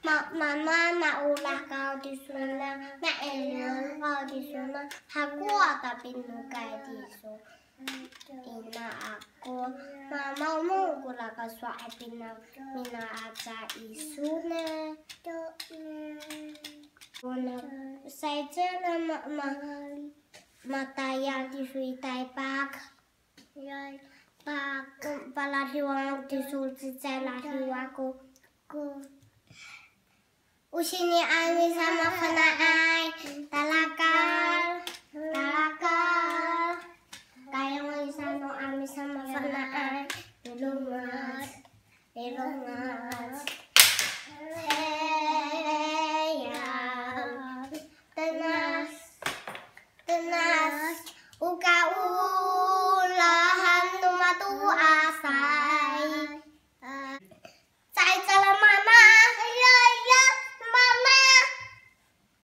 Mama ulah kau di sana, nak enak kau di sana. Aku tapi nukai di sana. Ina aku, mama mau gula kaswa epina mina aja isu ne. Guna saja mata yang di suitai pak. Pak pala hiwang di sulci cela hiwaku. Usini ami sama kena ai talakal. Kaya mo isano ami sama kena ai. Di rumah.